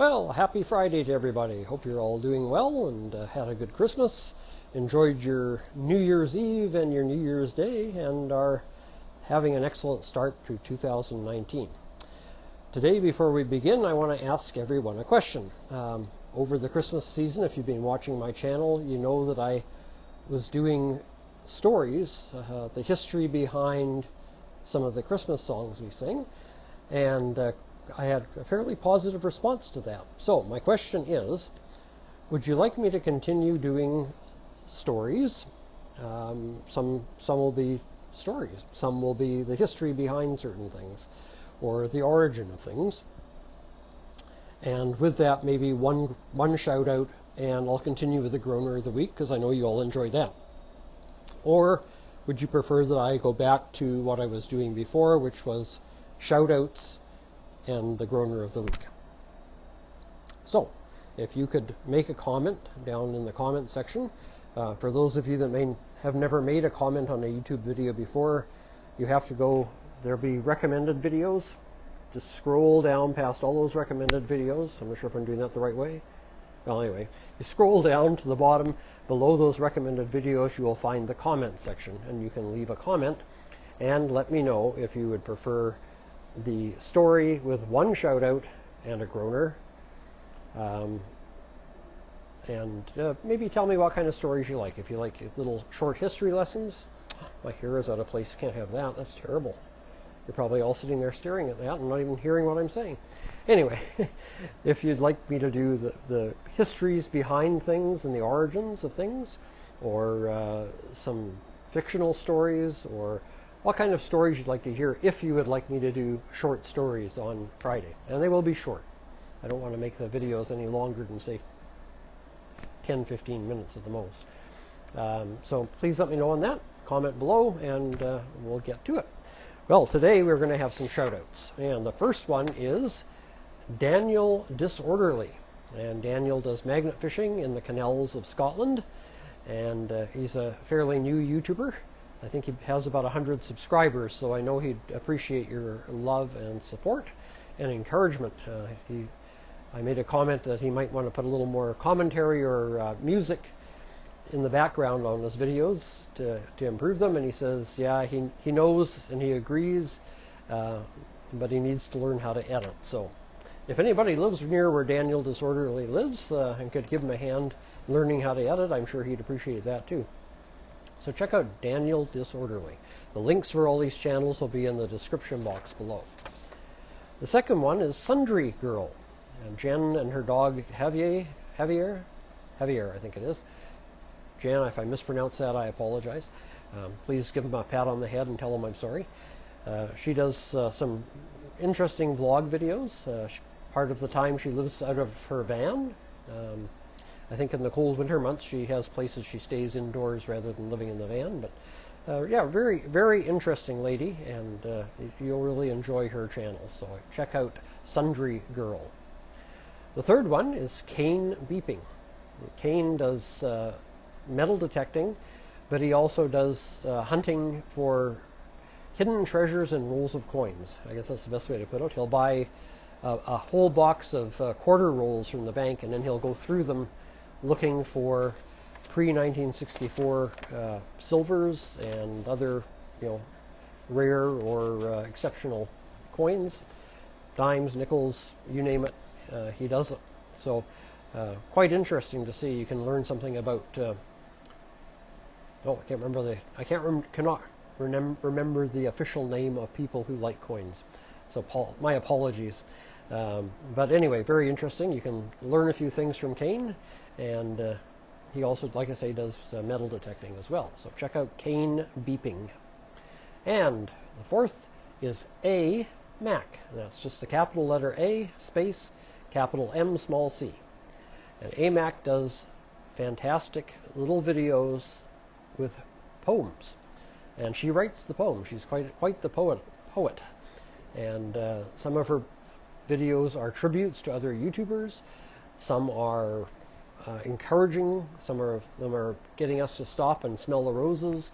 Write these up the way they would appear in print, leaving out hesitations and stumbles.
Well, happy Friday to everybody. Hope you're all doing well and had a good Christmas, enjoyed your New Year's Eve and your New Year's Day, and are having an excellent start to 2019. Today, before we begin, I want to ask everyone a question. Over the Christmas season, if you've been watching my channel, you know that I was doing stories, the history behind some of the Christmas songs we sing, and I had a fairly positive response to that. So my question is, would you like me to continue doing stories? Some will be stories, some will be the history behind certain things or the origin of things. And with that, maybe one shout out, and I'll continue with the groaner of the week because I know you all enjoyed that. Or would you prefer that I go back to what I was doing before, which was shout outs and the groaner of the week? So if you could make a comment down in the comment section. For those of you that may have never made a comment on a YouTube video before, you have to go, there'll be recommended videos. Just scroll down past all those recommended videos. I'm not sure if I'm doing that the right way. Well, anyway, you scroll down to the bottom. Below those recommended videos, you will find the comment section, and you can leave a comment and let me know if you would prefer the story with one shout out and a groaner, and maybe tell me what kind of stories you like. If you like little short history lessons, my hero's out of place, can't have that, that's terrible. You're probably all sitting there staring at that and not even hearing what I'm saying. Anyway, if you'd like me to do the histories behind things and the origins of things, or some fictional stories, or what kind of stories you'd like to hear, if you would like me to do short stories on Friday. And they will be short. I don't want to make the videos any longer than, say, 10-15 minutes at the most. So please let me know on that. Comment below, and we'll get to it. Well, today we're going to have some shout outs. And the first one is Daniel Disorderly. And Daniel does magnet fishing in the canals of Scotland. And he's a fairly new YouTuber. I think he has about 100 subscribers, so I know he'd appreciate your love and support and encouragement. I made a comment that he might want to put a little more commentary or music in the background on his videos to improve them, and he says, yeah, he knows and he agrees, but he needs to learn how to edit. So if anybody lives near where Daniel Disorderly lives and could give him a hand learning how to edit, I'm sure he'd appreciate that too. So check out Daniel Disorderly. The links for all these channels will be in the description box below. The second one is Sundry Girl. And Jen and her dog Javier, I think it is. Jen, if I mispronounce that, I apologize. Please give him a pat on the head and tell him I'm sorry. She does some interesting vlog videos. Part of the time she lives out of her van. I think in the cold winter months she has places she stays indoors rather than living in the van. But yeah, very, very interesting lady, and you'll really enjoy her channel. So check out Sundry Girl. The third one is Cain Beeping. Kane does metal detecting, but he also does hunting for hidden treasures and rolls of coins. I guess that's the best way to put it. He'll buy a whole box of quarter rolls from the bank, and then he'll go through them looking for pre-1964 silvers and other, rare or exceptional coins, dimes, nickels, you name it. He does it. So quite interesting to see. You can learn something about cannot remember the official name of people who like coins. So my apologies. But anyway, very interesting. You can learn a few things from Kane, and he also, like I say, does metal detecting as well. So check out Cain Beeping. And the fourth is A Mac. That's just the capital letter A space capital M small c. And AMAC does fantastic little videos with poems, and she writes the poems. She's quite the poet. And some of her videos are tributes to other YouTubers. Some are encouraging. Some of them are getting us to stop and smell the roses.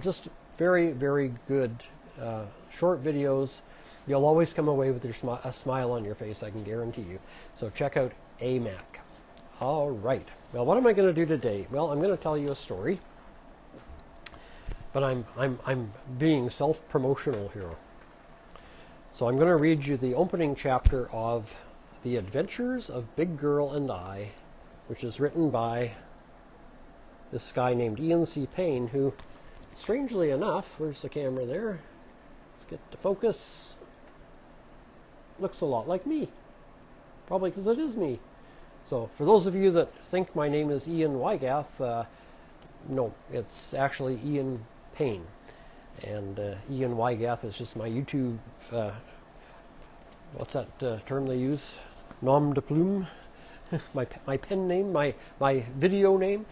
Just very, very good short videos You'll always come away with a smile on your face, I can guarantee you. So check out AMAC. All right. Well, what am I going to do today? Well, I'm going to tell you a story, but I'm being self-promotional here. So I'm going to read you the opening chapter of The Adventures of Big Girl and I, which is written by this guy named Ian C. Payne, who, strangely enough, where's the camera there? Let's get to focus. Looks a lot like me. Probably because it is me. So for those of you that think my name is Ian Wygath, no, it's actually Ian Payne. And Ian Wygath is just my YouTube, what's that term they use? Nom de plume? my pen name, my video name.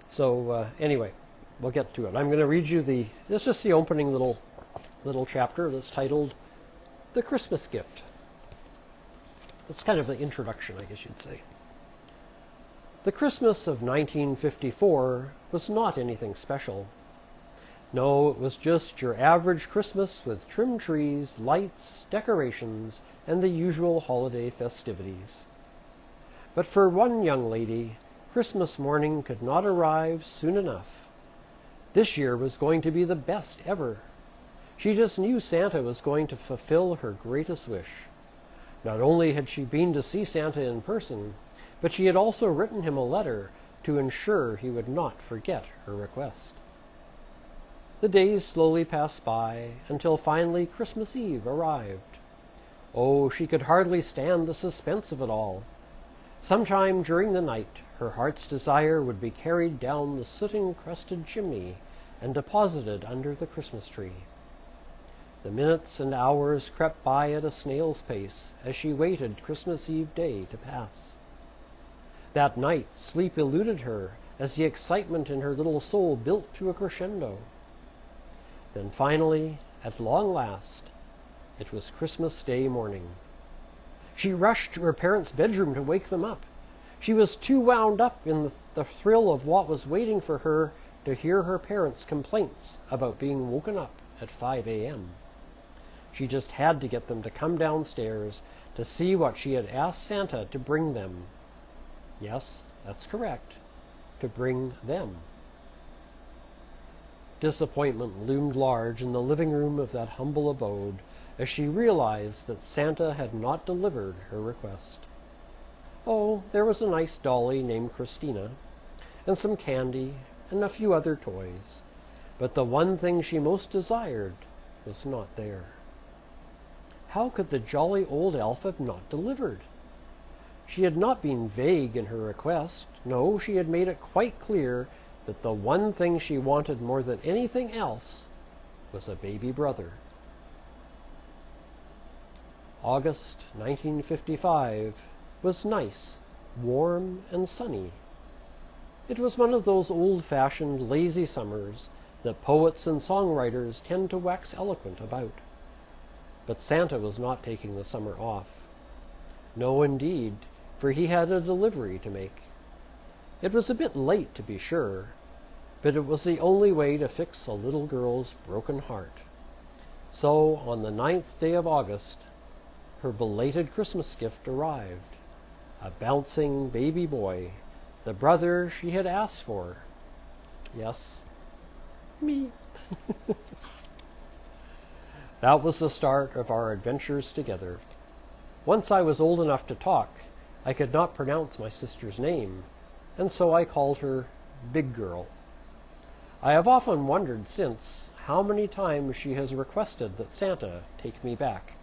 So anyway, we'll get to it. I'm going to read you this is just the opening little chapter that's titled The Christmas Gift. It's kind of the introduction, I guess you'd say. The Christmas of 1954 was not anything special. No, it was just your average Christmas with trim trees, lights, decorations, and the usual holiday festivities. But for one young lady, Christmas morning could not arrive soon enough. This year was going to be the best ever. She just knew Santa was going to fulfill her greatest wish. Not only had she been to see Santa in person, but she had also written him a letter to ensure he would not forget her request. The days slowly passed by until finally Christmas Eve arrived. Oh, she could hardly stand the suspense of it all. Sometime during the night, her heart's desire would be carried down the soot-encrusted chimney and deposited under the Christmas tree. The minutes and hours crept by at a snail's pace as she waited Christmas Eve day to pass. That night, sleep eluded her as the excitement in her little soul built to a crescendo. Then finally, at long last, it was Christmas Day morning. She rushed to her parents' bedroom to wake them up. She was too wound up in the thrill of what was waiting for her to hear her parents' complaints about being woken up at 5 a.m. She just had to get them to come downstairs to see what she had asked Santa to bring them. Yes, that's correct, to bring them. Disappointment loomed large in the living room of that humble abode as she realized that Santa had not delivered her request. Oh, there was a nice dolly named Christina, and some candy, and a few other toys, but the one thing she most desired was not there. How could the jolly old elf have not delivered? She had not been vague in her request. No, she had made it quite clear that the one thing she wanted more than anything else was a baby brother. August 1955 was nice, warm, and sunny. It was one of those old-fashioned lazy summers that poets and songwriters tend to wax eloquent about. But Santa was not taking the summer off. No, indeed, for he had a delivery to make. It was a bit late, to be sure, but it was the only way to fix a little girl's broken heart. So, on the 9th day of August, her belated Christmas gift arrived. A bouncing baby boy, the brother she had asked for. Yes, me. That was the start of our adventures together. Once I was old enough to talk, I could not pronounce my sister's name, and so I called her Big Girl. I have often wondered since how many times she has requested that Santa take me back.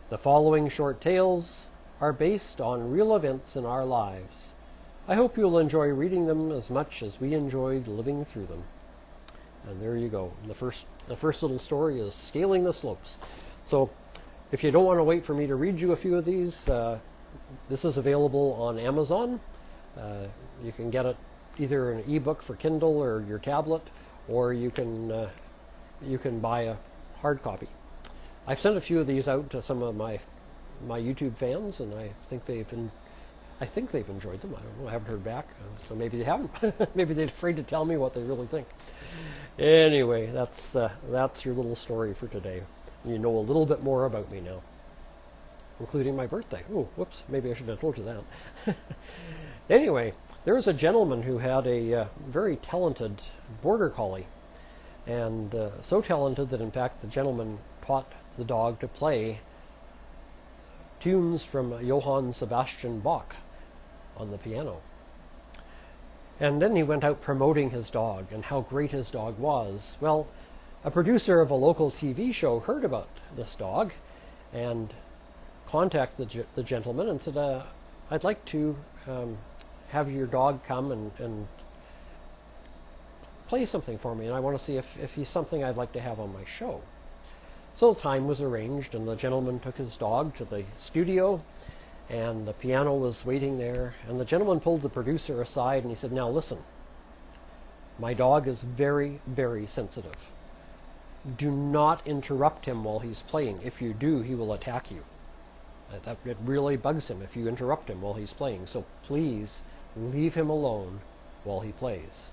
The following short tales are based on real events in our lives. I hope you'll enjoy reading them as much as we enjoyed living through them. And there you go. The first little story is Scaling the Slopes. So if you don't want to wait for me to read you a few of these, this is available on Amazon. You can get it either an ebook for Kindle or your tablet, or you can buy a hard copy. I've sent a few of these out to some of my YouTube fans, and I think they've enjoyed them. I don't know. I haven't heard back, so maybe they haven't. Maybe they're afraid to tell me what they really think. Anyway, that's your little story for today. You know a little bit more about me now, including my birthday. Oh, whoops, maybe I should have told you that. Anyway, there was a gentleman who had a very talented border collie, and so talented that in fact the gentleman taught the dog to play tunes from Johann Sebastian Bach on the piano. And then he went out promoting his dog and how great his dog was. Well, a producer of a local TV show heard about this dog and contacted the gentleman and said, I'd like to have your dog come and play something for me, and I want to see if he's something I'd like to have on my show. So time was arranged, and the gentleman took his dog to the studio, and the piano was waiting there, and the gentleman pulled the producer aside and he said, now listen, my dog is very, very sensitive. Do not interrupt him while he's playing. If you do, he will attack you. It really bugs him if you interrupt him while he's playing. So please leave him alone while he plays.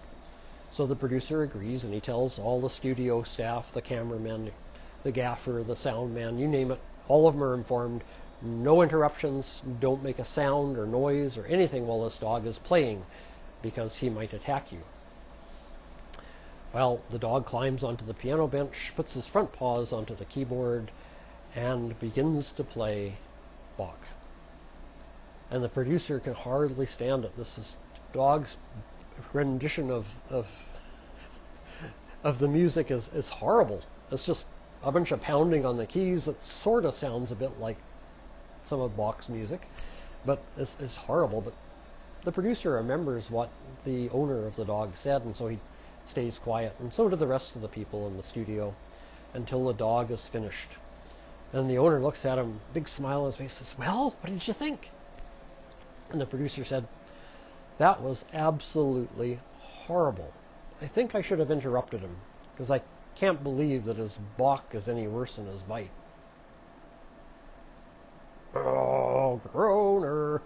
So the producer agrees, and he tells all the studio staff, the cameraman, the gaffer, the sound man, you name it, all of them are informed. No interruptions, don't make a sound or noise or anything while this dog is playing, because he might attack you. Well, the dog climbs onto the piano bench, puts his front paws onto the keyboard, and begins to play Bach. And the producer can hardly stand it. This is dog's rendition of the music is horrible. It's just a bunch of pounding on the keys that sort of sounds a bit like some of Bach's music, but it's horrible. But the producer remembers what the owner of the dog said, and so he stays quiet, and so do the rest of the people in the studio, until the dog is finished. And the owner looks at him, big smile on his face, says, well, what did you think? And the producer said, that was absolutely horrible. I think I should have interrupted him, because I can't believe that his Bach is any worse than his bite. Oh, groaner.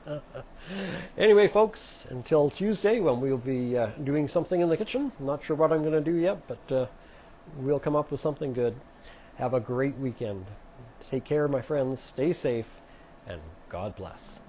Anyway, folks, until Tuesday when we'll be doing something in the kitchen. I'm not sure what I'm going to do yet, but we'll come up with something good. Have a great weekend. Take care, my friends. Stay safe, and God bless.